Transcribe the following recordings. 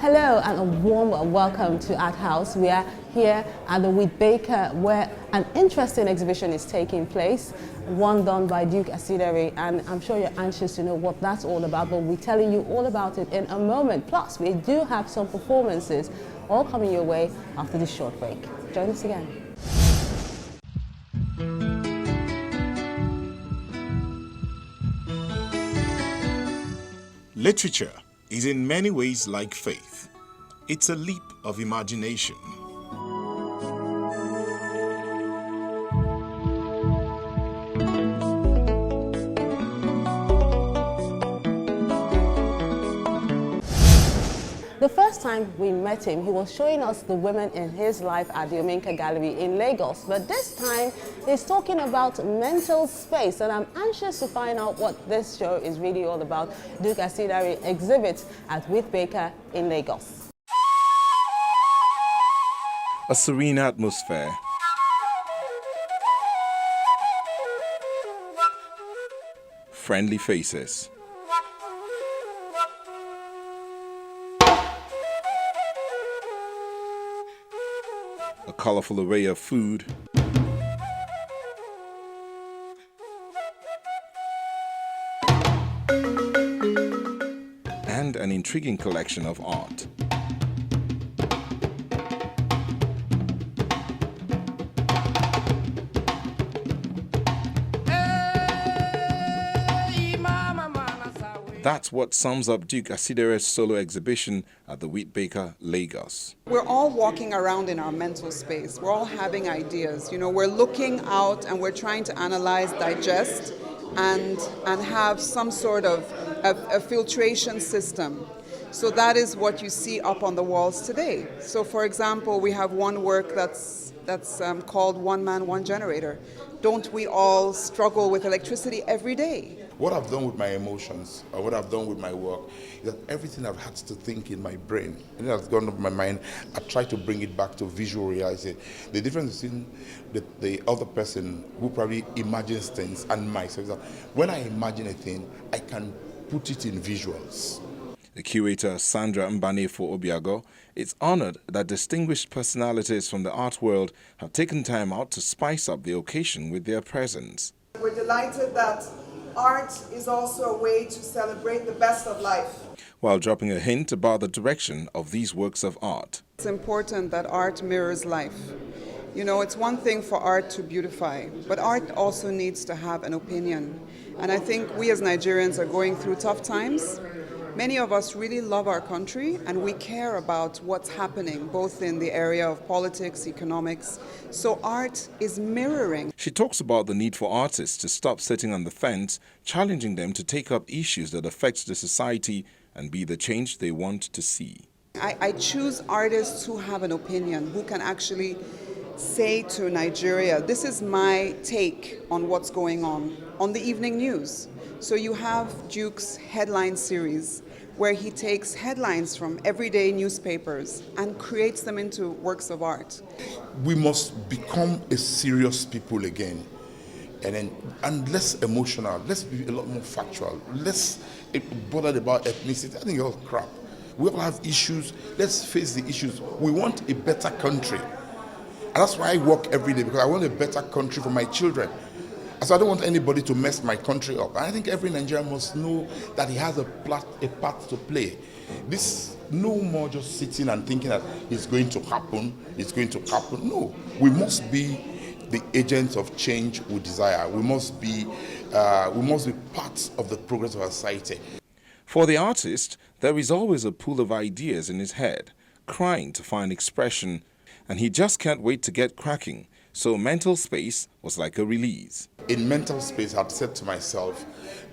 Hello and a warm welcome to Art House. We are here at the Wheat Baker where an interesting exhibition is taking place, one done by Duke Asidare, and I'm sure you're anxious to know what that's all about, but we're telling you all about it in a moment. Plus, we do have some performances all coming your way after this short break. Join us again. Literature is in many ways like faith. It's a leap of imagination. The first time we met him, he was showing us the women in his life at the Ominka Gallery in Lagos. But this time, he's talking about mental space, and I'm anxious to find out what this show is really all about. Duke Asidare exhibits at Wheat Baker in Lagos. A serene atmosphere. Friendly faces. A colorful array of food. And an intriguing collection of art. That's what sums up Duke Asidare's solo exhibition at the Wheat Baker, Lagos. We're all walking around in our mental space. We're all having ideas. You know, we're looking out and we're trying to analyze, digest, and have some sort of a filtration system. So that is what you see up on the walls today. So for example, we have one work that's called One Man, One Generator. Don't we all struggle with electricity every day? What I've done with my emotions, or what I've done with my work, is that everything I've had to think in my brain, and that's gone up my mind, I try to bring it back to visual reality. The difference between the other person who probably imagines things and myself is that when I imagine a thing, I can put it in visuals. The curator Sandra Mbanefo Obiago is honored that distinguished personalities from the art world have taken time out to spice up the occasion with their presence. We're delighted that art is also a way to celebrate the best of life. While dropping a hint about the direction of these works of art. It's important that art mirrors life. You know, it's one thing for art to beautify, but art also needs to have an opinion. And I think we as Nigerians are going through tough times. Many of us really love our country and we care about what's happening both in the area of politics, economics. So art is mirroring. She talks about the need for artists to stop sitting on the fence, challenging them to take up issues that affect the society and be the change they want to see. I choose artists who have an opinion, who can actually say to Nigeria, this is my take on what's going on the evening news. So you have Duke's headline series, where he takes headlines from everyday newspapers and creates them into works of art. We must become a serious people again, and less emotional. Let's be a lot more factual. Less bothered about ethnicity. I think it's all crap. We all have issues. Let's face the issues. We want a better country. And that's why I work every day, because I want a better country for my children. So I don't want anybody to mess my country up. And I think every Nigerian must know that he has a part to play. This no more just sitting and thinking that it's going to happen, it's going to happen. No, we must be the agents of change we desire. We must be part of the progress of our society. For the artist, there is always a pool of ideas in his head, crying to find expression, and he just can't wait to get cracking. So mental space was like a release. In mental space, I've said to myself,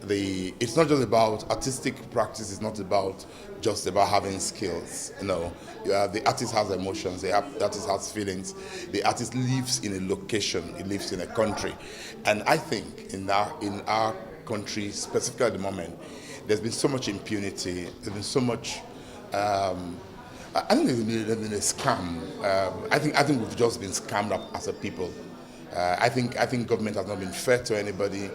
it's not just about artistic practice, it's not just about having skills. You know, the artist has emotions, the artist has feelings, the artist lives in a location, he lives in a country. And I think in our country, specifically at the moment, there's been so much impunity, there's been so much I think there's been a scam. I think we've just been scammed up as a people. I think government has not been fair to anybody.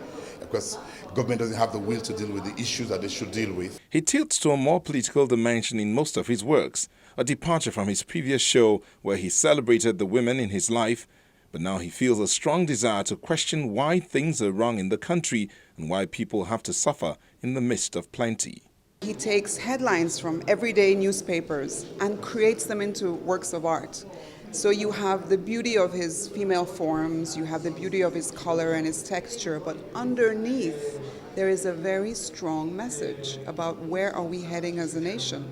because government doesn't have the will to deal with the issues that they should deal with. He tilts to a more political dimension in most of his works, a departure from his previous show where he celebrated the women in his life, but now he feels a strong desire to question why things are wrong in the country and why people have to suffer in the midst of plenty. He takes headlines from everyday newspapers and creates them into works of art. So you have the beauty of his female forms, you have the beauty of his color and his texture, but underneath there is a very strong message about where are we heading as a nation.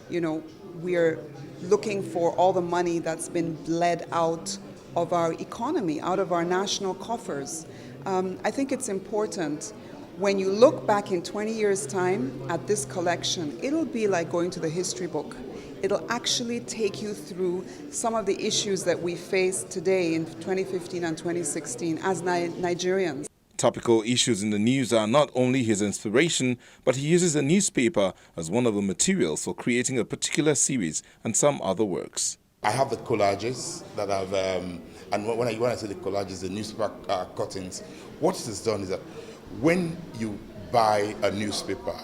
You know, we're looking for all the money that's been bled out of our economy, out of our national coffers. I think it's important. When you look back in 20 years' time at this collection, it'll be like going to the history book. It'll actually take you through some of the issues that we face today in 2015 and 2016 as Nigerians. Topical issues in the news are not only his inspiration, but he uses a newspaper as one of the materials for creating a particular series and some other works. I have the collages that I've, and when I say the collages, the newspaper cuttings, what it has done is that when you buy a newspaper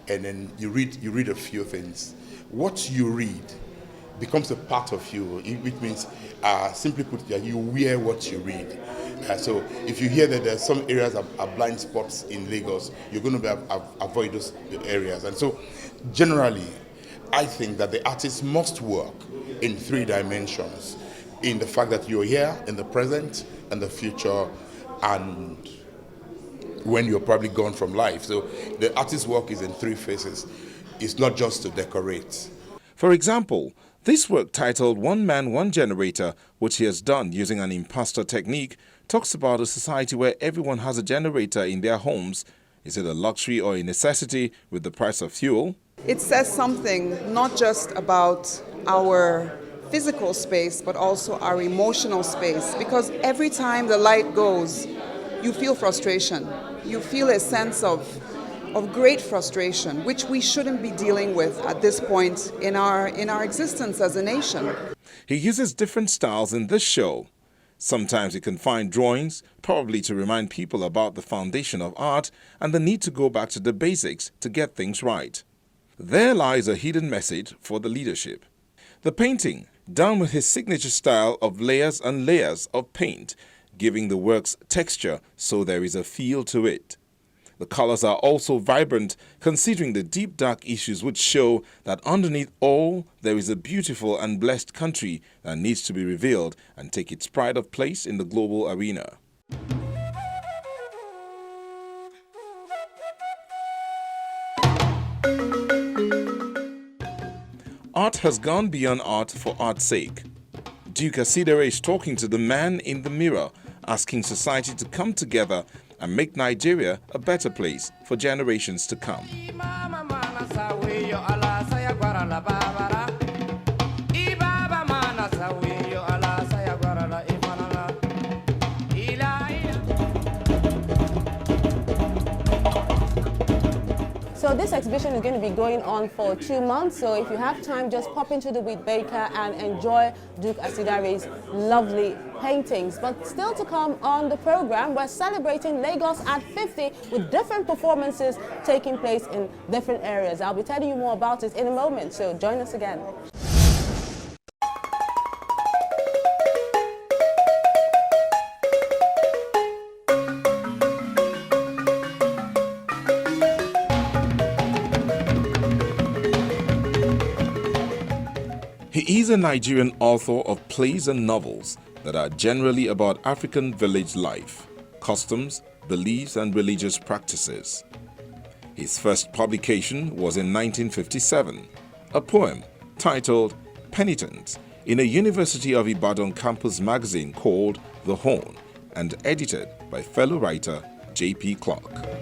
and then you read a few things, what you read becomes a part of you, which means, simply put, you wear what you read. So if you hear that there are some areas are blind spots in Lagos, you're going to avoid those areas. And so generally, I think that the artist must work in 3 dimensions, in the fact that you're here in the present and the future, and when you're probably gone from life. So the artist's work is in 3 phases. It's not just to decorate. For example, this work titled One Man, One Generator, which he has done using an imposter technique, talks about a society where everyone has a generator in their homes. Is it a luxury or a necessity with the price of fuel? It says something not just about our physical space, but also our emotional space, because every time the light goes, you feel frustration. You feel a sense of great frustration, which we shouldn't be dealing with at this point in our existence as a nation. He uses different styles in this show. Sometimes you can find drawings, probably to remind people about the foundation of art and the need to go back to the basics to get things right. There lies a hidden message for the leadership. The painting, done with his signature style of layers and layers of paint, giving the works texture so there is a feel to it. The colors are also vibrant, considering the deep dark issues which show that underneath all there is a beautiful and blessed country that needs to be revealed and take its pride of place in the global arena. Art has gone beyond art for art's sake. Duke Asidare is talking to the man in the mirror, asking society to come together and make Nigeria a better place for generations to come. So this exhibition is going to be going on for 2 months. So if you have time, just pop into the Wheat Baker and enjoy Duke Asidare's lovely paintings. But still to come on the program, we're celebrating Lagos at 50 with different performances taking place in different areas. I'll be telling you more about it in a moment, so join us again. He is a Nigerian author of plays and novels that are generally about African village life, customs, beliefs, and religious practices. His first publication was in 1957, a poem titled Penitence in a University of Ibadan campus magazine called The Horn and edited by fellow writer J.P. Clark.